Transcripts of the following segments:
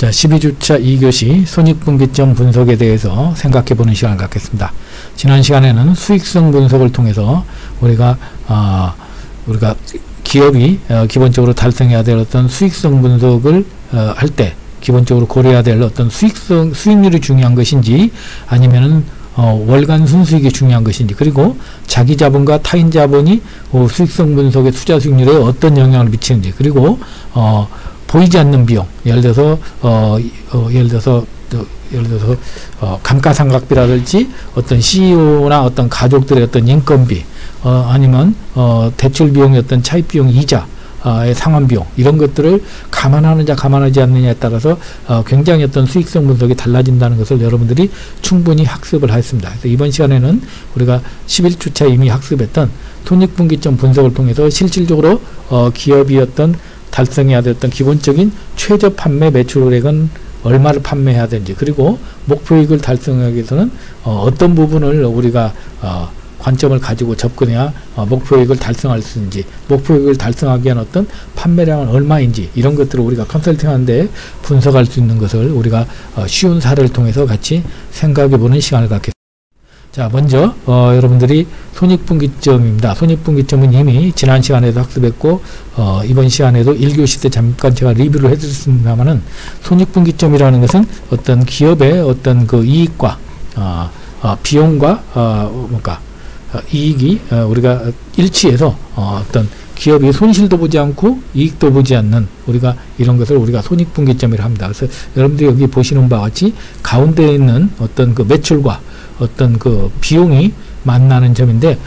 자, 12주차 2교시 손익분기점 분석에 대해서 생각해보는 시간을 갖겠습니다. 지난 시간에는 수익성 분석을 통해서 우리가 기업이 기본적으로 달성해야 될 어떤 수익성 분석을 할 때 기본적으로 고려해야 될 어떤 수익률이 중요한 것인지 아니면은 월간 순수익이 중요한 것인지, 그리고 자기 자본과 타인 자본이 수익성 분석의 투자 수익률에 어떤 영향을 미치는지, 그리고 보이지 않는 비용, 예를 들어서 감가상각비라든지 어떤 CEO나 어떤 가족들의 어떤 인건비, 아니면 대출 비용의 어떤 차입 비용 이자, 의 상환 비용, 이런 것들을 감안하느냐 감안하지 않느냐에 따라서 굉장히 어떤 수익성 분석이 달라진다는 것을 여러분들이 충분히 학습을 했습니다. 그래서 이번 시간에는 우리가 11주차 이미 학습했던 손익분기점 분석을 통해서 실질적으로 기업이 어떤 달성해야 됐던 기본적인 최저 판매 매출액은 얼마를 판매해야 되는지, 그리고 목표이익을 달성하기 위해서는 어떤 부분을 우리가 관점을 가지고 접근해야 목표이익을 달성할 수 있는지, 목표이익을 달성하기 위한 어떤 판매량은 얼마인지, 이런 것들을 우리가 컨설팅하는데 분석할 수 있는 것을 우리가 쉬운 사례를 통해서 같이 생각해보는 시간을 갖겠습니다. 자, 먼저 여러분들이 손익분기점입니다. 손익분기점은 이미 지난 시간에도 학습했고 이번 시간에도 1교시 때 잠깐 제가 리뷰를 해드렸습니다만은, 손익분기점이라는 것은 어떤 기업의 어떤 그 이익과 비용과 이익이 우리가 일치해서 어떤 기업이 손실도 보지 않고 이익도 보지 않는, 우리가 이런 것을 우리가 손익분기점이라 합니다. 그래서 여러분들이 여기 보시는 바와 같이 가운데에 있는 어떤 그 매출과 어떤 그 비용이 만나는 점인데,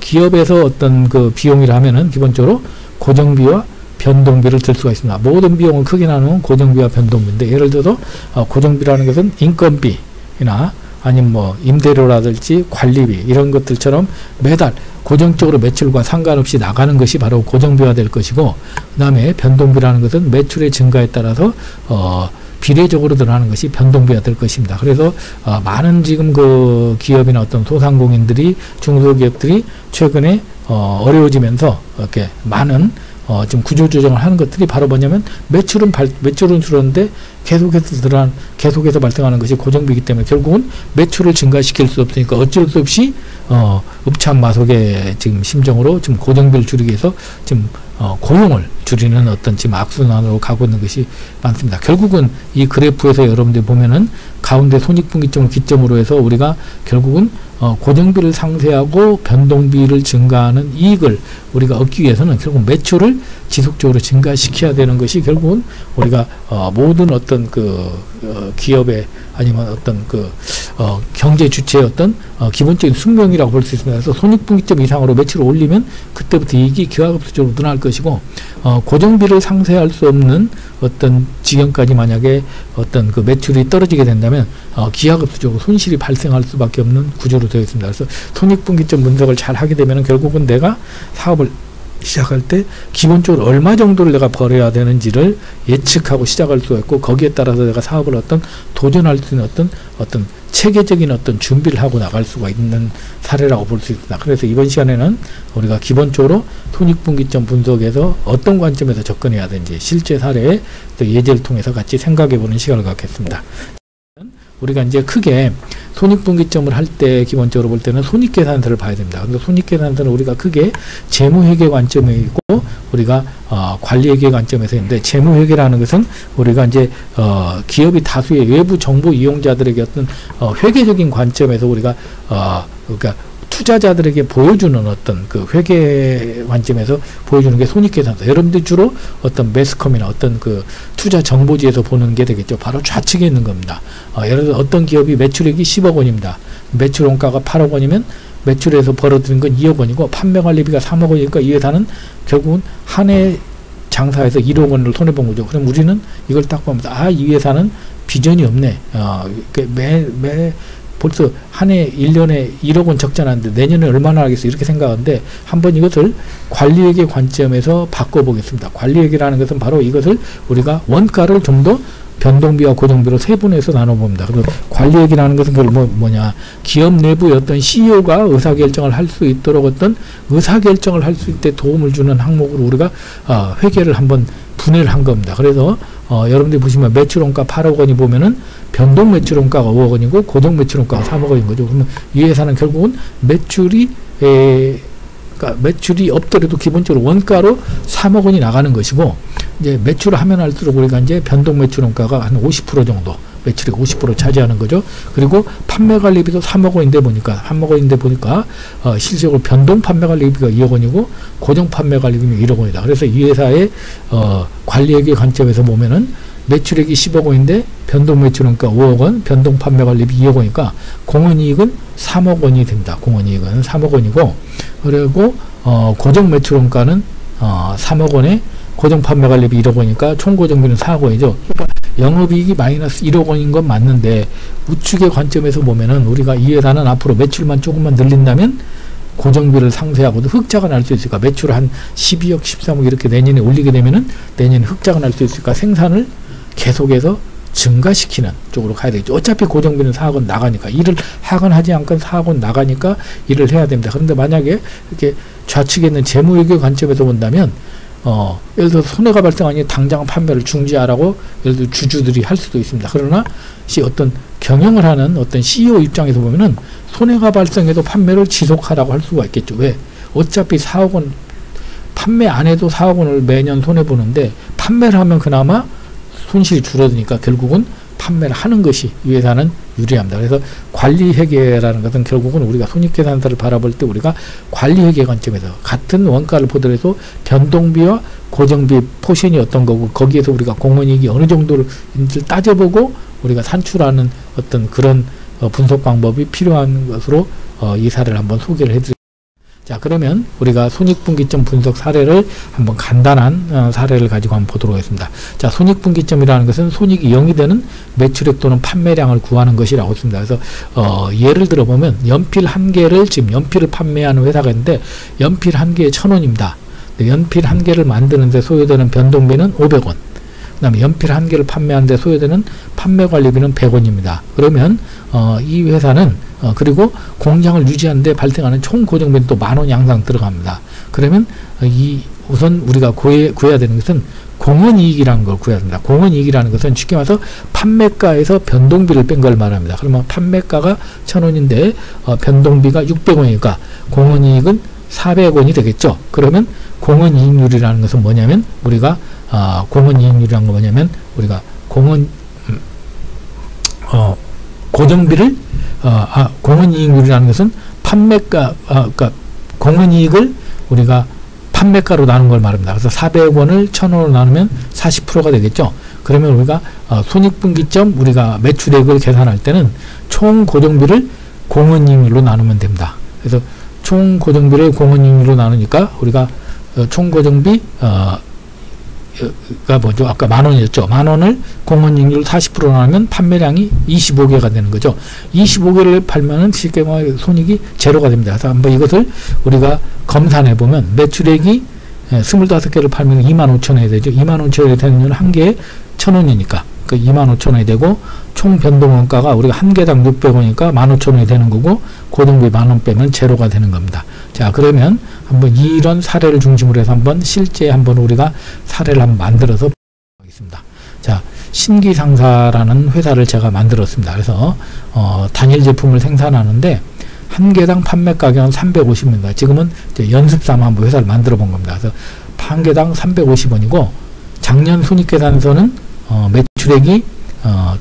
기업에서 어떤 그 비용이라 하면은 기본적으로 고정비와 변동비를 들 수가 있습니다. 모든 비용을 크게 나누면 고정비와 변동비인데, 예를 들어서 고정비라는 것은 인건비나 아니면 뭐 임대료라든지 관리비, 이런 것들처럼 매달 고정적으로 매출과 상관없이 나가는 것이 바로 고정비가 될 것이고, 그 다음에 변동비라는 것은 매출의 증가에 따라서 비례적으로 늘어나는 것이 변동비가 될 것입니다. 그래서 많은 지금 그 기업이나 어떤 소상공인들이, 중소기업들이 최근에 어려워지면서 이렇게 많은 지금 구조조정을 하는 것들이 바로 뭐냐면, 매출은 줄었는데 계속해서 발생하는 것이 고정비이기 때문에 결국은 매출을 증가시킬 수 없으니까 어쩔 수 없이 읍참마속의 지금 심정으로 지금 고정비를 줄이기 위해서 지금 고용을 줄이는 어떤 지금 악순환으로 가고 있는 것이 많습니다. 결국은 이 그래프에서 여러분들이 보면은 가운데 손익분기점을 기점으로 해서 우리가 결국은 고정비를 상쇄하고 변동비를 증가하는 이익을 우리가 얻기 위해서는 결국 매출을 지속적으로 증가시켜야 되는 것이 결국은 우리가 모든 어떤 그 기업의 아니면 어떤 그 경제 주체의 어떤 기본적인 숙명이라고 볼 수 있습니다. 그래서 손익분기점 이상으로 매출을 올리면 그때부터 이익이 기하급수적으로 늘어날 것이고, 고정비를 상쇄할 수 없는 어떤 지경까지 만약에 어떤 그 매출이 떨어지게 된다면 기하급수적으로 손실이 발생할 수밖에 없는 구조로 되어 있습니다. 그래서 손익분기점 분석을 잘 하게 되면 결국은 내가 사업을 시작할 때 기본적으로 얼마 정도를 내가 벌어야 되는지를 예측하고 시작할 수가 있고, 거기에 따라서 내가 사업을 도전할 수 있는 어떤 체계적인 어떤 준비를 하고 나갈 수가 있는 사례라고 볼 수 있습니다. 그래서 이번 시간에는 우리가 기본적으로 손익분기점 분석에서 어떤 관점에서 접근해야 되는지 실제 사례의 또 예제를 통해서 같이 생각해 보는 시간을 갖겠습니다. 우리가 이제 크게 손익분기점을 할 때 기본적으로 볼 때는 손익계산서를 봐야 됩니다. 근데 손익계산서는 우리가 크게 재무회계 관점에 있고 우리가 관리회계 관점에서 있는데, 재무회계라는 것은 우리가 이제 기업이 다수의 외부 정보 이용자들에게 어떤 회계적인 관점에서 우리가 그러니까 투자자들에게 보여주는 어떤 그 회계 관점에서 보여주는 게 손익계산서. 여러분들 주로 어떤 매스컴이나 어떤 그 투자 정보지에서 보는 게 되겠죠. 바로 좌측에 있는 겁니다. 예를 들어 어떤 기업이 매출액이 10억 원입니다. 매출 원가가 8억 원이면 매출에서 벌어들인 건 2억 원이고 판매관리비가 3억 원이니까 이 회사는 결국은 한 해 장사해서 1억 원을 손해본 거죠. 그럼 우리는 이걸 딱 보면서 이 회사는 비전이 없네. 벌써 한 해 1년에 1억 원 적자 나는데 내년에 얼마나 하겠어, 이렇게 생각하는데 한번 이것을 관리회계 관점에서 바꿔보겠습니다. 관리회계라는 것은 바로 이것을 우리가 원가를 좀 더 변동비와 고정비로 세분해서 나눠봅니다. 그리고 관리회계라는 것은 뭐냐, 기업 내부의 어떤 CEO가 의사결정을 할 수 있도록 어떤 의사결정을 할 수 있게 도움을 주는 항목으로 우리가 회계를 한번 분해를 한 겁니다. 그래서 여러분들이 보시면 매출원가 8억 원이 보면은 변동 매출원가가 5억 원이고 고정 매출원가가 3억 원인 거죠. 그러면 이 회사는 결국은 그러니까 매출이 없더라도 기본적으로 원가로 3억 원이 나가는 것이고, 이제 매출을 하면 할수록 우리가 이제 변동 매출원가가 한 50% 정도, 매출이 50% 차지하는 거죠. 그리고 판매 관리비도 3억 원인데 보니까 실질적으로 변동 판매 관리비가 2억 원이고 고정 판매 관리비는 1억 원이다. 그래서 이 회사의 관리액의 관점에서 보면은 매출액이 10억 원인데 변동 매출원가 5억 원, 변동 판매 관리비 2억 원이니까 공원이익은 3억 원이 됩니다. 공원이익은 3억 원이고, 그리고 고정 매출원가는 3억 원에 고정 판매 관리비 1억 원이니까 총 고정비는 4억 원이죠. 그러니까 영업이익이 마이너스 1억 원인 건 맞는데, 우측의 관점에서 보면은 우리가 이 회사는 앞으로 매출만 조금만 늘린다면 고정비를 상쇄하고도 흑자가 날 수 있으니까, 매출을 한 12억, 13억 이렇게 내년에 올리게 되면은 내년에 흑자가 날 수 있으니까 생산을 계속해서 증가시키는 쪽으로 가야 되겠죠. 어차피 고정비는 4억 원 나가니까, 일을 하건 하지 않건 4억 원 나가니까 일을 해야 됩니다. 그런데 만약에 이렇게 좌측에 있는 재무회계 관점에서 본다면 예를 들어서 손해가 발생하니 당장 판매를 중지하라고 예를 들어 주주들이 할 수도 있습니다. 그러나 어떤 경영을 하는 어떤 CEO 입장에서 보면은 손해가 발생해도 판매를 지속하라고 할 수가 있겠죠. 왜? 어차피 4억 원 판매 안 해도 4억 원을 매년 손해 보는데 판매를 하면 그나마 손실이 줄어드니까 결국은 판매를 하는 것이 이 회사는 유리합니다. 그래서 관리회계라는 것은 결국은 우리가 손익계산서를 바라볼 때 우리가 관리회계 관점에서 같은 원가를 보더라도 변동비와 고정비 포션이 어떤 거고, 거기에서 우리가 공원이익이 어느 정도인지를 따져보고 우리가 산출하는 어떤 그런 분석 방법이 필요한 것으로 이 사례를 한번 소개를 해드립니다. 자, 그러면 우리가 손익분기점 분석 사례를 한번 간단한 사례를 가지고 한번 보도록 하겠습니다. 자, 손익분기점이라는 것은 손익이 0이 되는 매출액 또는 판매량을 구하는 것이라고 했습니다. 그래서 예를 들어 보면 연필 한 개를 지금 연필을 판매하는 회사가 있는데 연필 한 개에 1,000원입니다. 연필 한 개를 만드는데 소요되는 변동비는 500원. 그 다음에 연필 한 개를 판매하는데 소요되는 판매 관리비는 100원입니다. 그러면 이 회사는 그리고 공장을 유지하는데 발생하는 총 고정비는 또 10,000원이 항상 들어갑니다. 그러면 우선 우리가 구해야 되는 것은 공원이익이라는 걸 구해야 합니다. 공원이익이라는 것은 쉽게 말해서 판매가에서 변동비를 뺀 걸 말합니다. 그러면 판매가가 1,000원인데 변동비가 600원이니까 공원이익은 400원이 되겠죠. 그러면 공원이익률이라는 것은 뭐냐면 우리가 공원이익률이라는 건 뭐냐면 우리가 고정비를 공원이익률이라는 것은 판매가 그러니까 공원이익을 우리가 판매가로 나눈 걸 말합니다. 그래서 400원을 1,000원으로 나누면 40%가 되겠죠. 그러면 우리가 손익분기점 우리가 매출액을 계산할 때는 총 고정비를 공원이익률로 나누면 됩니다. 그래서 총 고정비를 공원이익률로 나누니까 우리가 총 고정비 가 뭐죠? 아까 10,000원이었죠. 10,000원을 공원이익률 40% 나누면 판매량이 25개가 되는 거죠. 25개를 팔면은 쉽게 말해 손익이 제로가 됩니다. 그래서 한번 이것을 우리가 검산해 보면 매출액이 25개를 팔면 25,000원이 되죠. 25,000원이 되는 한 개에 1,000원이니까 그 25,000원이 되고 총 변동원가가 우리가 한 개당 600원이니까 15,000원이 되는 거고 고정비 10,000원 빼면 제로가 되는 겁니다. 자, 그러면 한번 이런 사례를 중심으로 해서 한번 실제 한번 우리가 사례를 한번 만들어서 보겠습니다. 자, 신기상사라는 회사를 제가 만들었습니다. 그래서 단일 제품을 생산하는데 한 개당 판매 가격은 350원입니다. 지금은 이제 연습삼아 한번 회사를 만들어 본 겁니다. 그래서 한 개당 350원이고 작년 손익계산서는 매출액이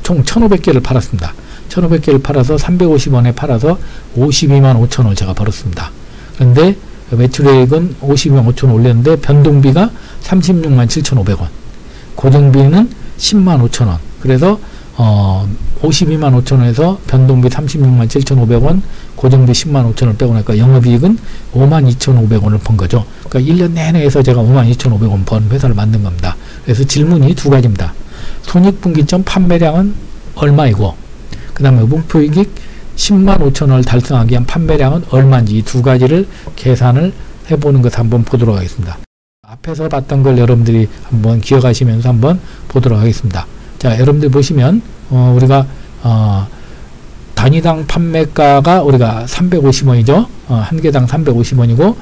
총 1,500개를 팔았습니다. 1,500개를 팔아서 350원에 팔아서 52만 5천원을 제가 벌었습니다. 그런데 매출액은 52만 5천원 올렸는데 변동비가 36만 7,500원, 고정비는 10만 5천원. 그래서 52만 5천원에서 변동비 36만 7,500원, 고정비 10만 5천원을 빼고 나니까 영업이익은 5만 2,500원을 번 거죠. 그러니까 1년 내내 해서 제가 5만 2,500원 번 회사를 만든 겁니다. 그래서 질문이 두 가지입니다. 손익분기점 판매량은 얼마이고, 그 다음에 목표이익 10만 5천원을 달성하기 위한 판매량은 얼마인지 이 두 가지를 계산을 해보는 것 한번 보도록 하겠습니다. 앞에서 봤던 걸 여러분들이 한번 기억하시면서 한번 보도록 하겠습니다. 자, 여러분들 보시면 우리가 단위당 판매가가 우리가 350원이죠. 한 개당 350원이고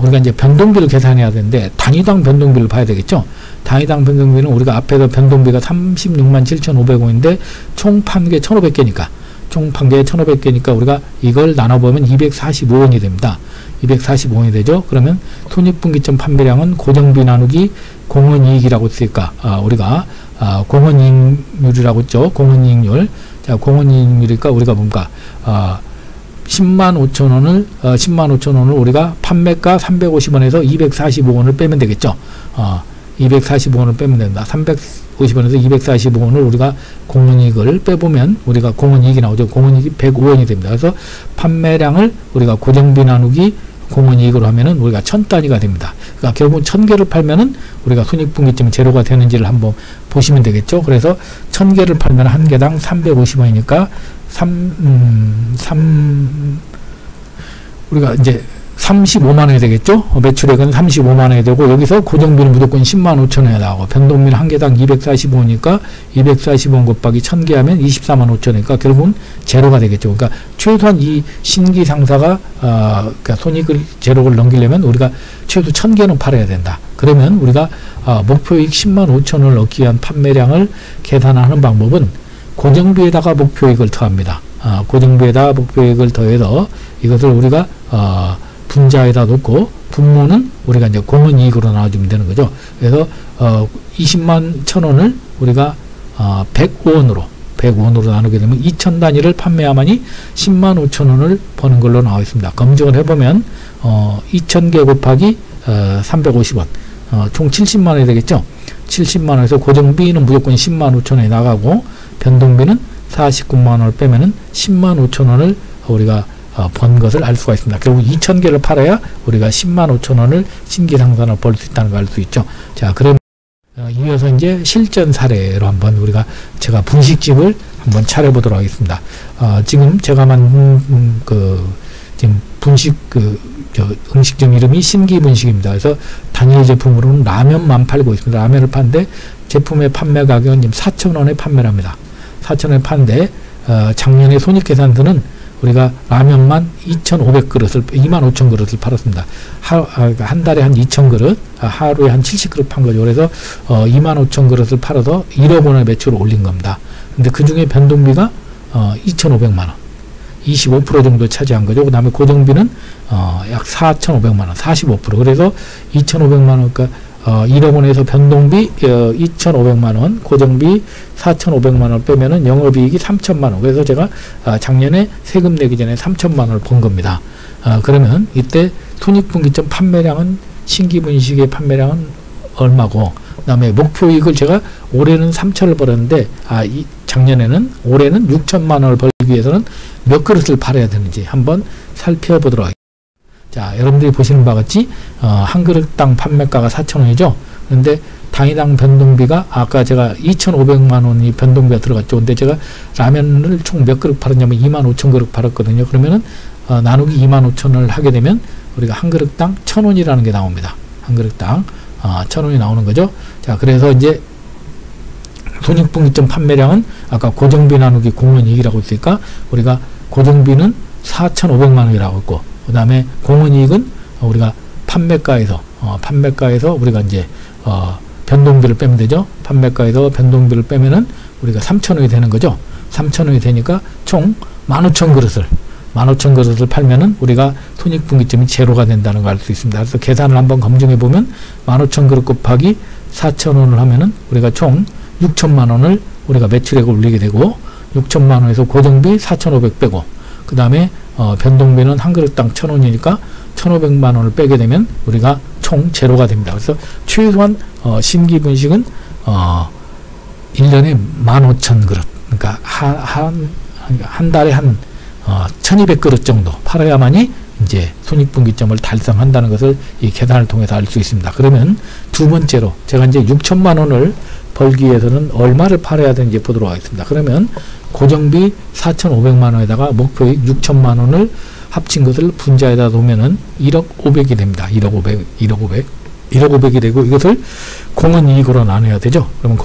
우리가 이제 변동비를 계산해야 되는데 단위당 변동비를 봐야 되겠죠. 당위당 변동비는 우리가 앞에서 변동비가 36만 7,500원인데 총 판게 1,500개니까 총 판게 1,500개니까 우리가 이걸 나눠보면 245원이 됩니다. 245원이 되죠. 그러면 손익분기점 판매량은 고정비 나누기 공헌이익이라고 했으니까 우리가 공헌이익률이라고 했죠. 공헌이익률. 자, 공헌이익률이니까 우리가 뭡니까? 105,000원을 우리가 판매가 350원에서 245원을 빼면 되겠죠. 245원을 빼면 된다. 350원에서 245원을 우리가 공헌이익을 빼보면 우리가 공헌이익이 나오죠. 공헌이익이 105원이 됩니다. 그래서 판매량을 우리가 고정비 나누기 공헌이익으로 하면은 우리가 1000단위가 됩니다. 그러니까 결국은 1000개를 팔면은 우리가 손익분기점이 제로가 되는지를 한번 보시면 되겠죠. 그래서 1000개를 팔면 한 개당 350원이니까 우리가 이제 35만원이 되겠죠. 매출액은 35만원이 되고 여기서 고정비는 무조건 105,000원에 나오고 변동비는 한 개당 245원이니까 240원 곱하기 1000개 하면 245,000원이니까 결국은 제로가 되겠죠. 그러니까 최소한 이 신기 상사가 그러니까 손익을 제로를 넘기려면 우리가 최소 1000개는 팔아야 된다. 그러면 우리가 목표이익 105,000원을 얻기 위한 판매량을 계산하는 방법은 고정비에다가 목표이익을 더합니다. 고정비에다가 목표이익을 더해서 이것을 우리가 분자에다 놓고 분모는 우리가 이제 공헌이익으로 나눠주면 되는 거죠. 그래서 20만 1,000원을 우리가 105원으로 나누게 되면 2,000단위를 판매하만이 10만 5,000원을 버는 걸로 나와 있습니다. 검증을 해보면 2,000개 곱하기 350원 총 70만원이 되겠죠. 70만원에서 고정비는 무조건 10만 5,000원이 나가고 변동비는 49만원을 빼면은 10만 5,000원을 우리가 번 것을 알 수가 있습니다. 결국 2,000개를 팔아야 우리가 10만 5,000원을 신기상산을 벌 수 있다는 걸 알 수 있죠. 자, 그럼 이어서 이제 실전 사례로 한번 제가 분식집을 한번 차려보도록 하겠습니다. 지금 제가 만든 지금 분식 음식점 이름이 신기분식입니다. 그래서 단일 제품으로는 라면만 팔고 있습니다. 라면을 파는데 제품의 판매 가격은 지금 4,000원에 판매를 합니다. 4,000원에 파는데 작년에 손익계산서는 우리가 라면만 2,500그릇을 25,000그릇을 팔았습니다. 한 달에 한 2,000그릇, 하루에 한 70그릇 판 거죠. 그래서 25,000그릇을 팔아서 1억 원의 매출을 올린 겁니다. 근데 그 중에 변동비가 2,500만 원, 25% 정도 차지한 거죠. 그 다음에 고정비는 약 4,500만 원, 45%. 그래서 2,500만 원, 그러니까 1억 원에서 변동비 2,500만 원, 고정비 4,500만 원 빼면은 영업이익이 3,000만 원. 그래서 제가 작년에 세금 내기 전에 3,000만 원을 번 겁니다. 그러면 이때 손익분기점 판매량은 신기분식의 판매량은 얼마고, 그 다음에 목표이익을 제가 올해는 3,000을 벌었는데 올해는 6,000만 원을 벌기 위해서는 몇 그릇을 팔아야 되는지 한번 살펴보도록 하겠습니다. 자, 여러분들이 보시는 바와 같이 한 그릇당 판매가가 4,000원이죠. 그런데 당위당 변동비가 아까 제가 2,500만 원이 변동비가 들어갔죠. 근데 제가 라면을 총 몇 그릇 팔았냐면 25,000그릇 팔았거든요. 그러면은 나누기 25,000원을 하게 되면 우리가 한 그릇당 1,000원이라는 게 나옵니다. 한 그릇당 1,000원이 나오는 거죠. 자, 그래서 이제 손익분기점 판매량은 아까 고정비 나누기 공헌이익이라고 했으니까 우리가 고정비는 4,500만 원이라고 했고, 그 다음에 공헌이익은 우리가 판매가에서 우리가 이제 변동비를 빼면 되죠. 판매가에서 변동비를 빼면은 우리가 3,000원이 되는 거죠. 3,000원이 되니까 총 15,000그릇을 팔면은 우리가 손익분기점이 제로가 된다는 걸 알 수 있습니다. 그래서 계산을 한번 검증해 보면 15,000그릇 곱하기 4,000원을 하면은 우리가 총 6,000만 원을 우리가 매출액을 올리게 되고, 6,000만 원에서 고정비 4,500 빼고, 그 다음에 변동비는 한 그릇당 1,000원이니까 1,500만 원을 빼게 되면 우리가 총 제로가 됩니다. 그래서 최소한 신기분식은 1년에 15,000그릇, 그러니까 한 달에 한 1,200그릇 정도 팔아야만이 이제 손익분기점을 달성한다는 것을 이 계산을 통해서 알 수 있습니다. 그러면 두 번째로 제가 이제 6,000만 원을 벌기 위해서는 얼마를 팔아야 되는지 보도록 하겠습니다. 그러면 고정비 4,500만 원에다가 목표이익 6,000만 원을 합친 것을 분자에다 놓으면은 1억 500이 됩니다. 1억 500이 되고, 이것을 공헌이익으로 나눠야 되죠. 그러면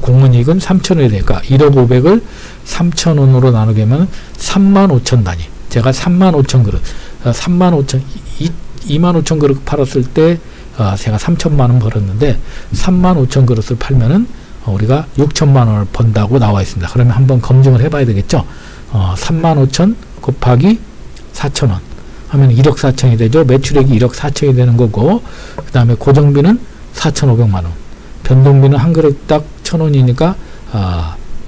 공헌이익은 3,000원이 되니까 1억 500을 3,000원으로 나누게 하면 35,000 단위. 제가 35,000그릇, 25,000그릇 팔았을 때 제가 3천만 원 벌었는데 3만 5천 그릇을 팔면은 우리가 6천만 원을 번다고 나와 있습니다. 그러면 한번 검증을 해봐야 되겠죠. 3만 5천 곱하기 4천 원 하면 1억 4천이 되죠. 매출액이 1억 4천이 되는 거고, 그 다음에 고정비는 4,500만 원, 변동비는 한 그릇 딱 1,000원이니까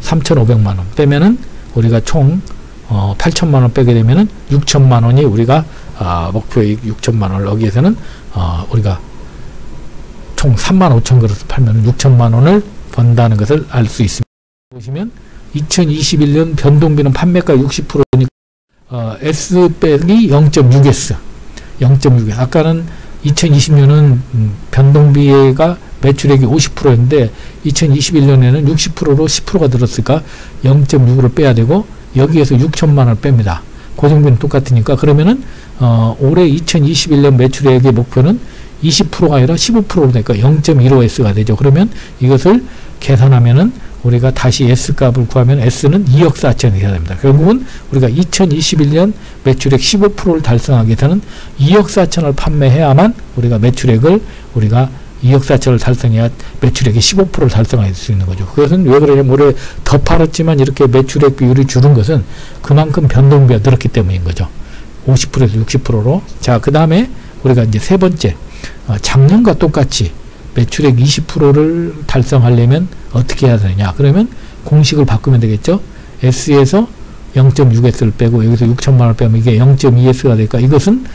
3,500만 원 빼면은 우리가 총 8천만 원 빼게 되면은 6천만 원이 우리가 목표이익 6천만 원을 얻기 위해서는 우리가 총 3만 5천 그릇을 팔면 6천만 원을 번다는 것을 알 수 있습니다. 보시면 2021년 변동비는 판매가 60%니까 S 빼기 0.6S 0.6S 아까는 2020년은 변동비가 매출액이 50%였는데 2021년에는 60%로 10%가 들었으니까 0.6을 빼야 되고 여기에서 6천만 원을 뺍니다. 고정비는 똑같으니까 그러면은 올해 2021년 매출액의 목표는 20%가 아니라 15%로 되니까 0.15S가 되죠. 그러면 이것을 계산하면은 우리가 다시 S 값을 구하면 S는 2억 4천이 돼야 됩니다. 결국은 우리가 2021년 매출액 15%를 달성하기 위해서는 2억 4천을 판매해야만 우리가 매출액을 우리가 2억 4천을 달성해야 매출액이 15%를 달성할 수 있는 거죠. 그것은 왜 그러냐면 올해 더 팔았지만 이렇게 매출액 비율이 줄은 것은 그만큼 변동비가 늘었기 때문인 거죠. 50%에서 60%로. 자, 그 다음에 우리가 이제 세 번째, 작년과 똑같이 매출액 20%를 달성하려면 어떻게 해야 되느냐. 그러면 공식을 바꾸면 되겠죠. S에서 0.6S를 빼고 여기서 6천만 원을 빼면 이게 0.2S가 되니까 이것은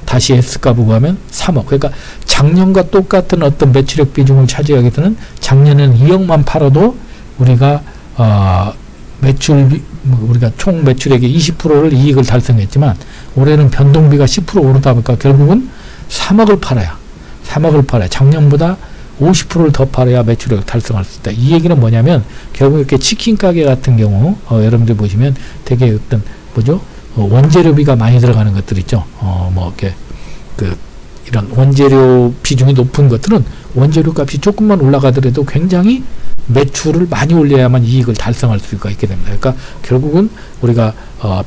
다시 S값을 구하면 3억. 그러니까 작년과 똑같은 어떤 매출액 비중을 차지하기 위해서는 작년에는 2억만 팔아도 우리가 우리가 총 매출액의 20%를 이익을 달성했지만 올해는 변동비가 10% 오르다 보니까 결국은 3억을 팔아야 작년보다 50%를 더 팔아야 매출액을 달성할 수 있다. 이 얘기는 뭐냐면 결국 이렇게 치킨 가게 같은 경우 여러분들 보시면 되게 어떤 원재료비가 많이 들어가는 것들 있죠. 이렇게 이런 원재료 비중이 높은 것들은 원재료 값이 조금만 올라가더라도 굉장히 매출을 많이 올려야만 이익을 달성할 수가 있게 됩니다. 그러니까 결국은 우리가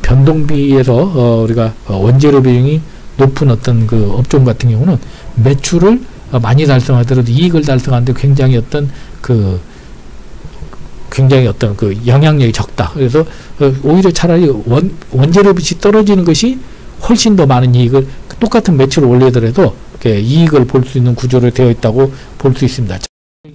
변동비에서 우리가 원재료 비중이 높은 어떤 그 업종 같은 경우는 매출을 많이 달성하더라도 이익을 달성하는데 굉장히 어떤 그 영향력이 적다. 그래서 오히려 차라리 원재료 빚이 떨어지는 것이 훨씬 더 많은 이익을 똑같은 매출을 올리더라도 이렇게 이익을 볼 수 있는 구조로 되어 있다고 볼 수 있습니다.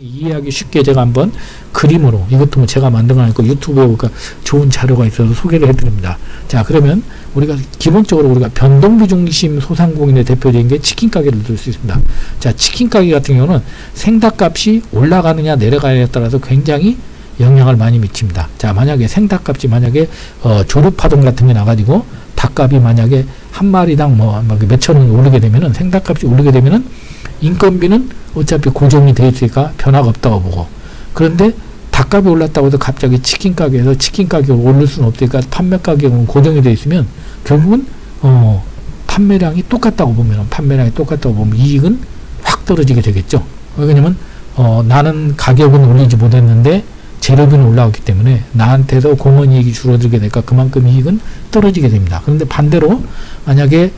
이해하기 쉽게 제가 한번 그림으로, 이것도 뭐 제가 만든 거 아니고 유튜브에 보니까 좋은 자료가 있어서 소개를 해드립니다. 자, 그러면 우리가 기본적으로 우리가 변동비 중심 소상공인의 대표적인 게 치킨 가게를 들 수 있습니다. 자, 치킨 가게 같은 경우는 생닭값이 올라가느냐 내려가느냐에 따라서 굉장히 영향을 많이 미칩니다. 자, 만약에 생닭값이 조류파동 같은 게 나가지고 닭값이 만약에 한 마리당 몇천 원이 오르게 되면은, 생닭값이 오르게 되면은 인건비는 어차피 고정이 되어 있으니까 변화가 없다고 보고, 그런데 닭값이 올랐다고 해서 갑자기 치킨 가게에서 치킨 가격을 올릴 수는 없으니까 판매 가격은 고정이 되어 있으면 결국은 판매량이 똑같다고 보면 이익은 확 떨어지게 되겠죠. 왜냐면 나는 가격은 올리지 못했는데 재료비는 올라왔기 때문에 나한테도 공원 이익이 줄어들게 되니까 그만큼 이익은 떨어지게 됩니다. 그런데 반대로 만약에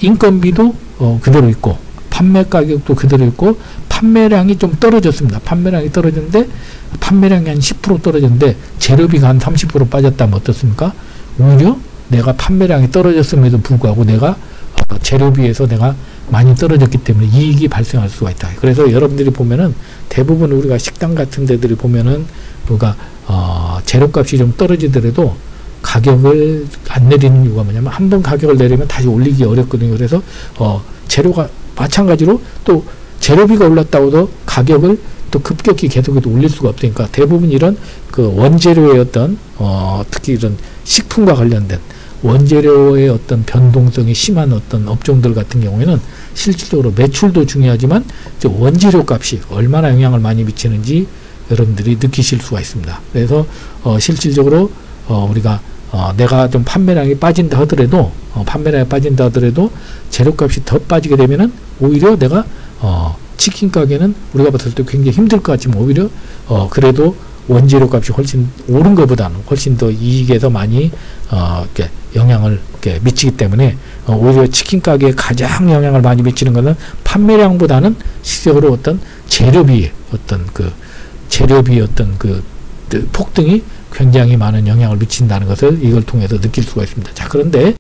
인건비도 그대로 있고 판매 가격도 그대로 있고 판매량이 좀 떨어졌습니다. 판매량이 떨어졌는데 판매량이 한 10% 떨어졌는데 재료비가 한 30% 빠졌다면 어떻습니까? 오히려 내가 판매량이 떨어졌음에도 불구하고 내가 재료비에서 내가 많이 떨어졌기 때문에 이익이 발생할 수가 있다. 그래서 여러분들이 보면은 대부분 우리가 식당 같은 데들이 보면은 우리가 재료값이 좀 떨어지더라도 가격을 안 내리는 이유가 뭐냐면 한 번 가격을 내리면 다시 올리기 어렵거든요. 그래서 재료가 마찬가지로 또 재료비가 올랐다고 해도 가격을 또 급격히 계속해서 올릴 수가 없으니까 대부분 이런 그 원재료의 어떤 특히 이런 식품과 관련된 원재료의 어떤 변동성이 심한 어떤 업종들 같은 경우에는 실질적으로 매출도 중요하지만 원재료 값이 얼마나 영향을 많이 미치는지 여러분들이 느끼실 수가 있습니다. 그래서 실질적으로 우리가 내가 좀 판매량이 빠진다 하더라도 재료값이 더 빠지게 되면은 오히려 내가 치킨 가게는 우리가 봤을 때 굉장히 힘들 것 같지만 오히려 그래도 원재료 값이 훨씬 오른 것보다는 훨씬 더 이익에서 많이 이렇게 영향을 이렇게 미치기 때문에 오히려 치킨 가게에 가장 영향을 많이 미치는 것은 판매량보다는 실제로 어떤 재료비 폭등이 굉장히 많은 영향을 미친다는 것을 이걸 통해서 느낄 수가 있습니다. 자, 그런데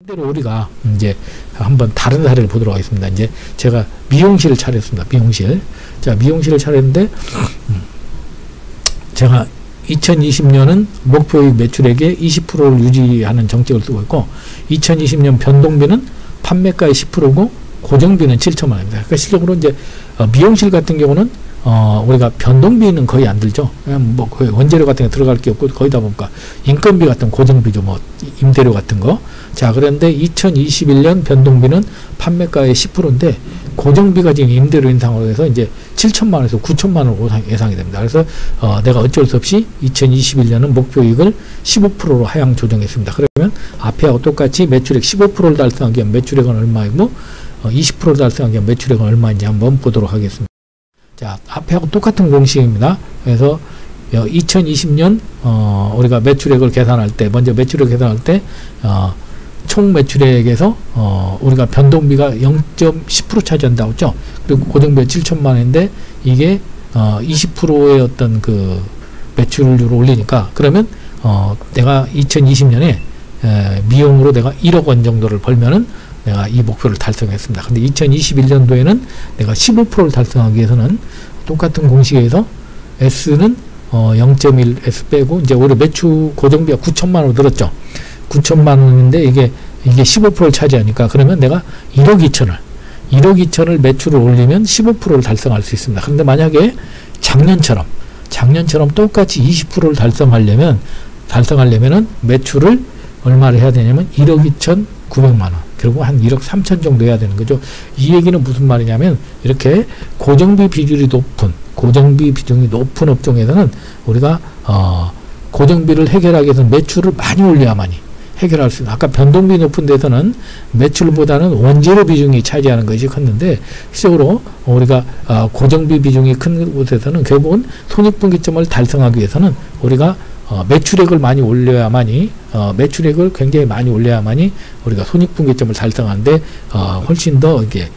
반대로 우리가 이제 한번 다른 사례를 보도록 하겠습니다. 이제 제가 미용실을 차렸습니다. 미용실. 자, 미용실을 차렸는데 제가 2020년은 목표이익 매출액의 20%를 유지하는 정책을 쓰고 있고 2020년 변동비는 판매가의 10%고 고정비는 7천만 원입니다. 그러니까 실적으로 이제 미용실 같은 경우는 우리가 변동비는 거의 안 들죠. 그냥 뭐 거의 원재료 같은 게 들어갈 게 없고 거의 다 보니까 인건비 같은 고정비죠. 뭐 임대료 같은 거. 자, 그런데 2021년 변동비는 판매가의 10%인데 고정비가 지금 임대료 인상으로 해서 이제 7천만 원에서 9천만 원 예상이 됩니다. 그래서 내가 어쩔 수 없이 2021년은 목표이익을 15%로 하향 조정했습니다. 그러면 앞에하고 똑같이 매출액 15%를 달성하기 위한 매출액은 얼마이고 20%를 달성하기 위한 매출액은 얼마인지 한번 보도록 하겠습니다. 자, 앞에하고 똑같은 공식입니다. 그래서 2020년 우리가 매출액을 계산할 때 먼저 매출액 계산할 때 총 매출액에서 우리가 변동비가 0.10% 차지한다고 했죠. 그리고 고정비가 7천만 원인데 이게 20%의 어떤 그 매출률을 올리니까 그러면 내가 2020년에 미용으로 내가 1억 원 정도를 벌면은 내가 이 목표를 달성했습니다. 근데 2021년도에는 내가 15%를 달성하기 위해서는 똑같은 공식에서 S는 0.1 S 빼고 이제 올해 매출 고정비가 9천만 원으로 늘었죠. 9천만 원인데 이게 15%를 차지하니까 그러면 내가 1억 2천을 매출을 올리면 15%를 달성할 수 있습니다. 그런데 만약에 작년처럼 똑같이 20%를 달성하려면은 매출을 얼마를 해야 되냐면 1억 2,900만 원. 그리고 한 1억 3천 정도 해야 되는 거죠. 이 얘기는 무슨 말이냐면 이렇게 고정비 비중이 높은 업종에서는 우리가 고정비를 해결하기 위해서는 매출을 많이 올려야만이 해결할 수 있는. 아까 변동비 높은 데서는 매출보다는 원재료 비중이 차지하는 것이 컸는데 실제로 우리가 고정비 비중이 큰 곳에서는 결국은 손익분기점을 달성하기 위해서는 우리가 매출액을 많이 올려야만이 매출액을 굉장히 많이 올려야만이 우리가 손익분기점을 달성하는데 훨씬 더 이렇게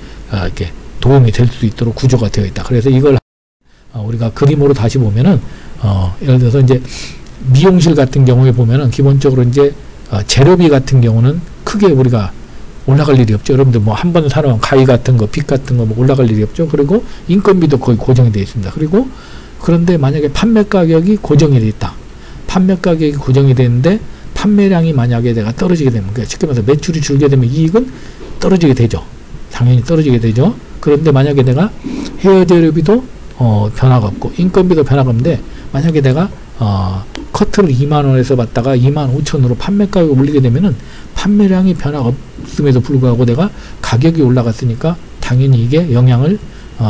도움이 될 수 있도록 구조가 되어 있다. 그래서 이걸 우리가 그림으로 다시 보면은 예를 들어서 이제 미용실 같은 경우에 보면은 기본적으로 이제 재료비 같은 경우는 크게 우리가 올라갈 일이 없죠. 여러분들 뭐 한 번 사놓은 가위 같은 거, 빗 같은 거 뭐 올라갈 일이 없죠. 그리고 인건비도 거의 고정이 되어 있습니다. 그리고 그런데 만약에 판매 가격이 고정이 되어 있다. 판매 가격이 고정이 되는데 판매량이 만약에 내가 떨어지게 되면, 그러니까 쉽게 말해서 매출이 줄게 되면 이익은 떨어지게 되죠. 당연히 떨어지게 되죠. 그런데 만약에 내가 헤어재료비도 변화가 없고 인건비도 변화가 없는데 만약에 내가 커트를 2만 원에서 받다가 2만 5천으로 판매 가격을 올리게 되면은 판매량이 변화가 없음에도 불구하고 내가 가격이 올라갔으니까 당연히 이게 영향을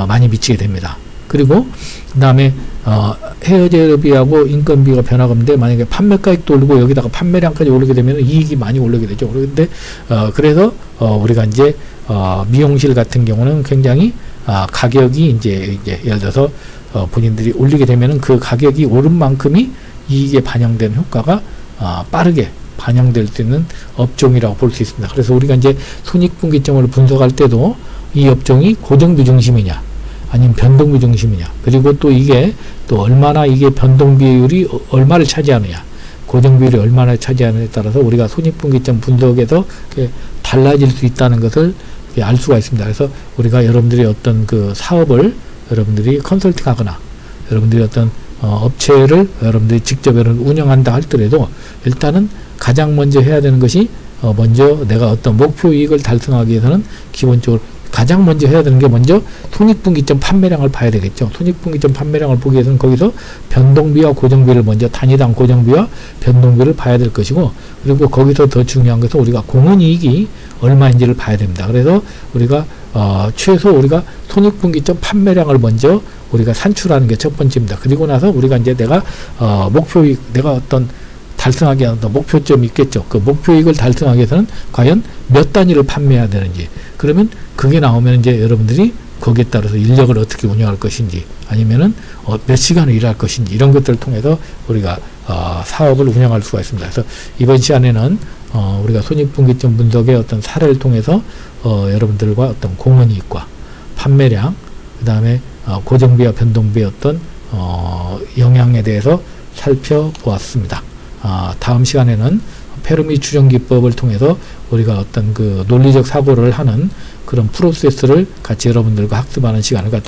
많이 미치게 됩니다. 그리고 그 다음에 헤어재료비하고 인건비가 변화가 없는데 만약에 판매가액도 오르고 여기다가 판매량까지 오르게 되면 이익이 많이 오르게 되죠. 그런데 그래서 우리가 이제 미용실 같은 경우는 굉장히 가격이 이제 예를 들어서 본인들이 올리게 되면은 그 가격이 오른 만큼이 이익에 반영되는 효과가 빠르게 반영될 수 있는 업종이라고 볼 수 있습니다. 그래서 우리가 이제 손익분기점을 분석할 때도 이 업종이 고정비 중심이냐 아니면 변동비 중심이냐, 그리고 또 이게 또 얼마나 이게 변동비율이 얼마를 차지하느냐, 고정비율이 얼마나 차지하느냐에 따라서 우리가 손익분기점 분석에서 달라질 수 있다는 것을 알 수가 있습니다. 그래서 우리가 여러분들이 어떤 그 사업을 여러분들이 컨설팅하거나 여러분들이 어떤 업체를 여러분들이 직접 운영한다 할더라도 일단은 가장 먼저 해야 되는 것이 먼저 내가 어떤 목표 이익을 달성하기 위해서는 기본적으로 가장 먼저 해야 되는 게 먼저 손익분기점 판매량을 봐야 되겠죠. 손익분기점 판매량을 보기 위해서는 거기서 변동비와 고정비를 먼저 단위당 고정비와 변동비를 봐야 될 것이고, 그리고 거기서 더 중요한 것은 우리가 공헌이익이 얼마인지를 봐야 됩니다. 그래서 우리가 최소 우리가 손익분기점 판매량을 먼저 우리가 산출하는 게 첫 번째입니다. 그리고 나서 우리가 이제 내가 목표이익, 내가 어떤 달성하기 위한 목표점이 있겠죠. 그 목표이익을 달성하기 위해서는 과연 몇 단위를 판매해야 되는지, 그러면 그게 나오면 이제 여러분들이 거기에 따라서 인력을 어떻게 운영할 것인지, 아니면은 몇 시간을 일할 것인지, 이런 것들을 통해서 우리가 사업을 운영할 수가 있습니다. 그래서 이번 시간에는 우리가 손익분기점 분석의 어떤 사례를 통해서 여러분들과 어떤 공헌이익과 판매량, 그 다음에 고정비와 변동비의 어떤 영향에 대해서 살펴보았습니다. 다음 시간에는 페르미 추정 기법을 통해서 우리가 어떤 그 논리적 사고를 하는 그런 프로세스를 같이 여러분들과 학습하는 시간을 갖도록